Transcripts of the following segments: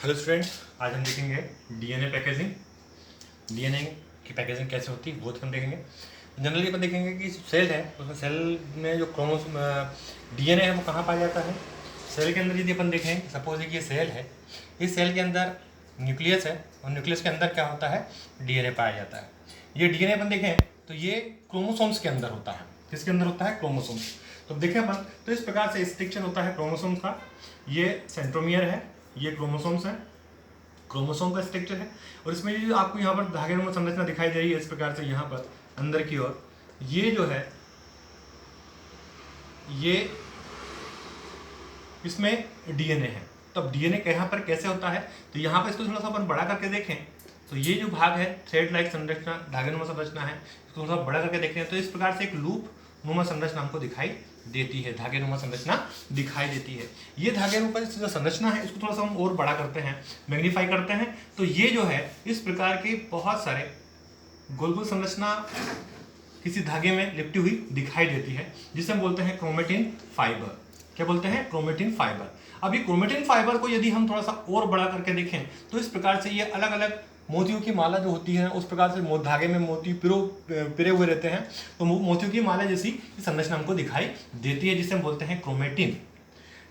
Hello student, आज हम देखेंगे डीएनए पैकेजिंग। डीएनए की पैकेजिंग कैसे होती है वो हम देखेंगे। जनरली अपन देखेंगे कि सेल है, उसमें सेल में जो क्रोमोसोम डीएनए है वो कहाँ पाया जाता है। सेल के अंदर यदि अपन देखें, सपोज है कि ये सेल है, इस सेल के अंदर न्यूक्लियस है और न्यूक्लियस के अंदर क्या होता है, डीएनए पाया जाता है। ये डीएनए अपन देखें तो ये क्रोमोसोम्स के अंदर होता है। किसके अंदर होता है? क्रोमोसोम्स। तो देखें अपन तो इस प्रकार से स्ट्रक्चर होता है क्रोमोसोम का। ये सेंट्रोमियर है, ये क्रोमोसोम्स है, क्रोमोसोम का स्ट्रक्चर है। और इसमें जो आपको यहाँ पर धागेनुमा संरचना दिखाई दे रही है इस प्रकार से, यहाँ पर अंदर की ओर ये जो है ये इसमें डीएनए है। तो अब डीएनए यहाँ पर कैसे होता है, तो यहाँ पर इसको थोड़ा सा अपन बड़ा करके देखें तो ये जो भाग है थ्रेड लाइक संरचना, धागेनुमा संरचना है, इसको थोड़ा सा बड़ा करके देखें तो इस प्रकार से एक लूप नुमा संरचना हमको दिखाई देती है, धागेनुमा संरचना दिखाई देती है। ये धागेनुमा जो संरचना है इसको थोड़ा सा हम और बड़ा करते हैं, मैग्नीफाई करते हैं, तो ये जो है इस प्रकार के बहुत सारे गोल गोल संरचना किसी धागे में लिपटी हुई दिखाई देती है, जिसे हम बोलते हैं क्रोमेटिन फाइबर। क्या बोलते हैं? Chromatin fibre. अब ये क्रोमेटिन फाइबर को यदि हम थोड़ा सा और बड़ा करके देखें तो इस प्रकार से ये अलग अलग मोतियों की माला जो होती है उस प्रकार से धागे में मोती पिरे हुए रहते हैं, तो मोतियों की माला जैसी संरचना हमको दिखाई देती है, जिसे हम बोलते हैं क्रोमेटिन।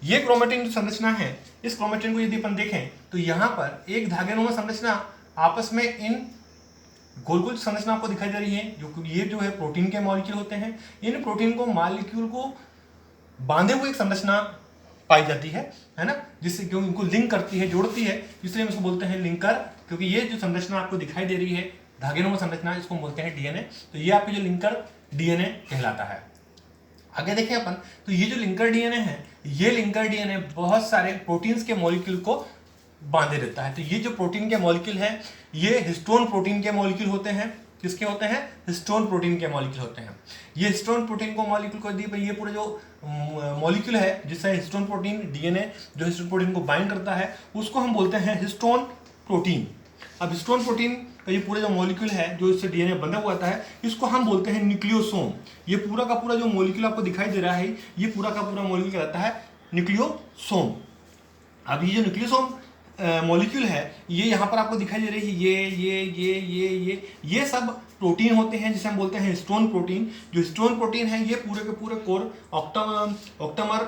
ये क्रोमेटिन जो संरचना है, इस क्रोमेटिन को यदि अपन देखें तो यहाँ पर एक धागेनुमा संरचना आपस में इन गोल गोल संरचना आपको दिखाई दे रही है, जो ये जो है प्रोटीन के मॉलिक्यूल होते हैं। इन प्रोटीन को मॉलिक्यूल को बांधे हुए एक संरचना पाई जाती है ना, जिससे क्यों इनको लिंक करती है, जोड़ती है, इसलिए हम इसको बोलते हैं लिंकर। क्योंकि ये जो संरचना आपको दिखाई दे रही है धागेनुमा संरचना, इसको हम बोलते हैं डीएनए। तो ये आपके जो लिंकर डीएनए कहलाता है। आगे देखें अपन तो ये जो लिंकर डीएनए है, ये लिंकर डीएनए बहुत सारे प्रोटीन्स के मॉलिक्यूल को बांधे रहता है। तो ये जो प्रोटीन के मॉलिक्यूल है ये हिस्टोन प्रोटीन के मॉलिक्यूल होते हैं। किसके होते हैं? हिस्टोन प्रोटीन के मॉलिक्यूल होते हैं। ये हिस्टोन प्रोटीन को मॉलिक्यूल को दी ये पूरे जो मॉलिक्यूल है जिससे हिस्टोन प्रोटीन डीएनए जो हिस्टोन प्रोटीन को बाइंड करता है उसको हम बोलते हैं हिस्टोन प्रोटीन। अब हिस्टोन प्रोटीन का ये पूरे जो मॉलिक्यूल है जो इससे डीएनए बंधा हुआ था है, इसको हम बोलते हैं न्यूक्लियोसोम। ये पूरा का पूरा जो मॉलिक्यूल आपको दिखाई दे रहा है ये पूरा का पूरा मॉलिक्यूल कहलाता है न्यूक्लियोसोम। अब ये जो न्यूक्लियोसोम मॉलिक्यूल है ये यहाँ पर आपको दिखाई दे रही है, ये सब प्रोटीन होते हैं जिसे हम बोलते हैं हिस्टोन प्रोटीन। जो हिस्टोन प्रोटीन है ये पूरे के पूरे कोर ऑक्टामर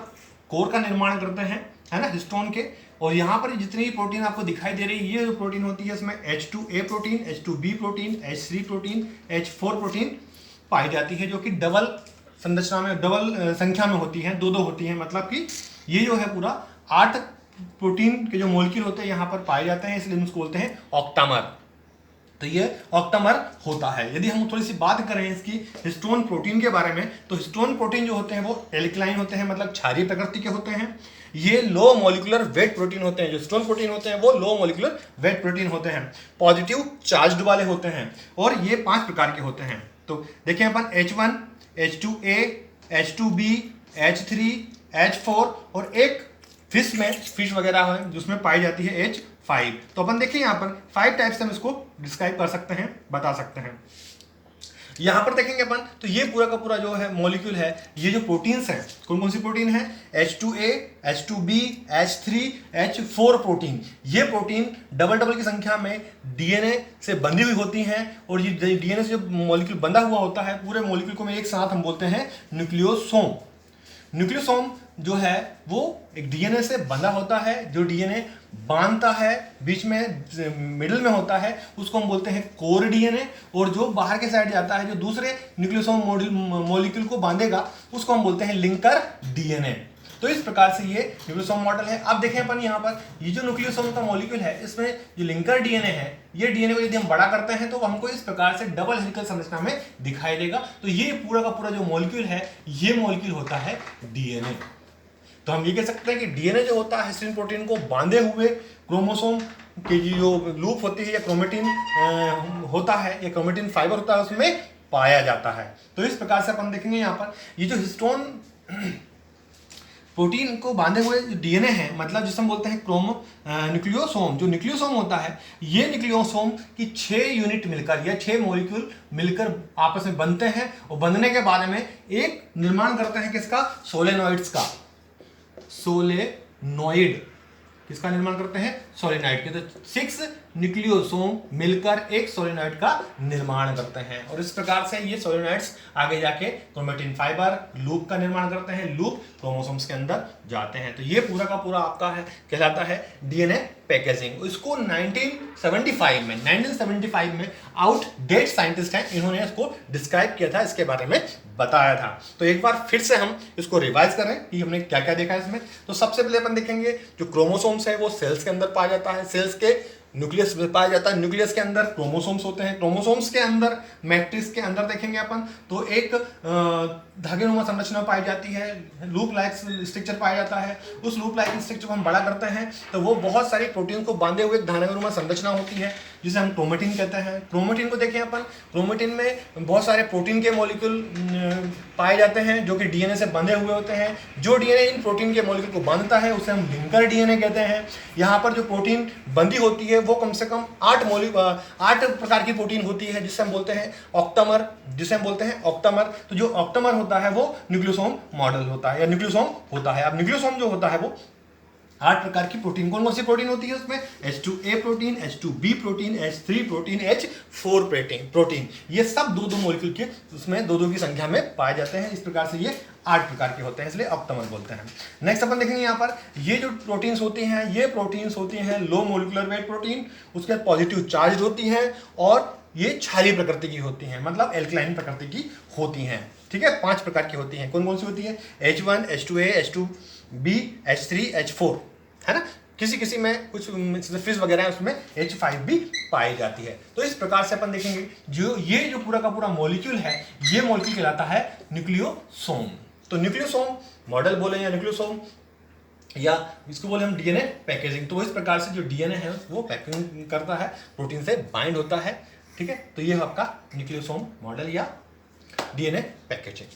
कोर का निर्माण करते हैं, है ना, हिस्टोन के। और यहाँ पर जितनी प्रोटीन आपको दिखाई दे रही है ये जो प्रोटीन होती है इसमें H2A protein, H2B protein, H3 protein, H4 protein पाई जाती है, जो कि डबल संरचना में, डबल संख्या में होती है, दो होती है। मतलब कि ये जो है पूरा 8 प्रोटीन के जो मॉलिक्यूल होते हैं यहाँ पर पाए जाते हैं, इसलिए हम उसको बोलते हैं ऑक्टामर। तो ये ऑक्टामर होता है। यदि हम थोड़ी सी बात करें इसकी हिस्टोन प्रोटीन के बारे में, तो हिस्टोन प्रोटीन जो होते हैं वो एल्कलाइन होते हैं, मतलब क्षारीय प्रकृति के होते हैं। ये लो मॉलिक्यूलर वेट प्रोटीन होते हैं। जो हिस्टोन प्रोटीन होते हैं वो लो मॉलिक्यूलर वेट प्रोटीन होते हैं, पॉजिटिव चार्ज वाले होते हैं, और ये 5 प्रकार के होते हैं। तो देखें अपन H1, H2A, H2B, H3, H4 और एक फिश वगैरह है जिसमें पाई जाती है H5। तो अपन देखिए यहाँ पर 5 टाइप्स से हम इसको डिस्क्राइब कर सकते हैं, बता सकते हैं। यहाँ पर देखेंगे अपन तो ये पूरा का पूरा जो है मॉलिक्यूल है, ये जो प्रोटीन्स हैं कौन कौन सी प्रोटीन है? H2A, H2B, H3, H4 protein. ये प्रोटीन डबल की संख्या में डीएनए से बंधी हुई होती हैं, और ये डीएनए से जो मॉलिक्यूल बंधा हुआ होता है पूरे मॉलिक्यूल को में एक साथ हम बोलते हैं न्यूक्लियोसोम। न्यूक्लियोसोम जो है वो एक डीएनए से बंधा होता है, जो डीएनए बांधता है बीच में मिडिल में होता है उसको हम बोलते हैं कोर डीएनए, और जो बाहर के साइड जाता है जो दूसरे न्यूक्लियोसोम मॉलिक्यूल को बांधेगा उसको हम बोलते हैं लिंकर डीएनए। तो इस प्रकार से ये न्यूक्लियोसोम मॉडल है। अब देखें अपन यहाँ पर ये जो न्यूक्लियोसोम का मॉलिक्यूल है इसमें जो लिंकर डीएनए है, ये डीएनए को यदि हम बड़ा करते हैं तो हमको इस प्रकार से डबल हेलिकल संरचना में दिखाई देगा। तो ये पूरा का पूरा जो मॉलिक्यूल है ये मॉलिक्यूल होता है डीएनए। तो हम ये कह सकते हैं कि डीएनए जो होता है हिस्टोन प्रोटीन को बांधे हुए क्रोमोसोम की जो लूप होती है या क्रोमेटिन होता है या क्रोमेटिन फाइबर होता है उसमें पाया जाता है। तो इस प्रकार से अपन देखेंगे यहाँ पर ये जो हिस्टोन प्रोटीन को बांधे हुए डीएनए है, मतलब जिसे हम बोलते हैं न्यूक्लियोसोम। जो न्यूक्लियोसोम होता है ये न्यूक्लियोसोम की 6 यूनिट मिलकर या 6 मॉलिक्यूल मिलकर आपस में बनते हैं, और बनने के बाद में एक निर्माण करते हैं किसका? सोलेनॉइड्स का। सोलेनॉइड किसका निर्माण करते हैं? सोलेनॉइड के। तो 6 न्यूक्लियोसोम मिलकर एक सोलेनॉइड का निर्माण करते हैं और इस प्रकार से ये सोलेनॉइड्स आगे जाके क्रोमेटिन फाइबर लूप का निर्माण करते हैं, लूप क्रोमोसोम्स के अंदर जाते हैं। तो ये पूरा का पूरा आपका है कहलाता है डीएनए पैकेजिंग। इसको 1975 में आउटडेट साइंटिस्ट हैं, इन्होंने इसको डिस्क्राइब किया था, इसके बारे में बताया था। तो एक बार फिर से हम इसको रिवाइज करें कि हमने क्या क्या देखा इसमें। तो सबसे पहले अपन देखेंगे जो क्रोमोसोम्स है वो सेल्स के अंदर पाया जाता है, सेल्स के न्यूक्लियस में पाया जाता है, न्यूक्लियस के अंदर क्रोमोसोम्स होते हैं, क्रोमोसोम्स के अंदर मैट्रिक्स के अंदर देखेंगे अपन तो एक धागेनुमा संरचना पाई जाती है, लूप लाइक स्ट्रक्चर पाया जाता है। उस लूप लाइक स्ट्रक्चर को हम बड़ा करते हैं तो वो बहुत सारी प्रोटीन को बांधे हुए एक धागेनुमा संरचना होती है जिसे हम क्रोमेटिन कहते हैं। क्रोमेटिन को देखें अपन, क्रोमेटिन में बहुत सारे प्रोटीन के मॉलिक्यूल पाए जाते हैं जो कि डीएनए से बंधे हुए होते हैं। जो डीएनए इन प्रोटीन के मॉलिक्यूल को बांधता है उसे हम लिंकर डीएनए कहते हैं। यहाँ पर जो प्रोटीन बंधी होती है वो कम से कम 8 प्रकार की प्रोटीन होती है जिसे हम बोलते हैं ऑक्टामर, तो जो ऑक्टामर होता है वो न्यूक्लियोसोम मॉडल होता है या न्यूक्लियोसोम होता है। अब न्यूक्लियोसोम जो होता है वो 8 प्रकार की प्रोटीन, कौन कौन सी प्रोटीन होती है उसमें? H2A protein, H2B protein, H3 protein, H4 protein, ये सब दो मॉलिक्यूल के उसमें दो की संख्या में पाए जाते हैं। इस प्रकार से ये 8 प्रकार के होते हैं, इसलिए ऑक्टामर बोलते हैं। नेक्स्ट अपन देखेंगे यहाँ पर ये जो प्रोटीन्स होती हैं ये प्रोटीन्स होती हैं लो मोलिकुलर वेट प्रोटीन, उसके बाद पॉजिटिव चार्ज होती हैं और ये क्षारीय प्रकृति की होती हैं, मतलब एल्कलाइन प्रकृति की होती हैं। ठीक है, 5 प्रकार की होती हैं। कौन कौन सी होती है? H1, H2A, H2B, H3, H4, है ना। किसी में कुछ फिश वगैरह है उसमें H5 भी पाई जाती है। तो इस प्रकार से अपन देखेंगे जो पूरा का पूरा मॉलिक्यूल है ये मॉलिक्यूल कहलाता है न्यूक्लियोसोम। तो न्यूक्लियोसोम मॉडल बोले या न्यूक्लियोसोम या इसको बोले हम डीएनए पैकेजिंग। तो इस प्रकार से जो डीएनए है वो पैकिंग करता है, प्रोटीन से बाइंड होता है। ठीक है, तो ये आपका न्यूक्लियोसोम मॉडल या डीएनए पैकेजिंग।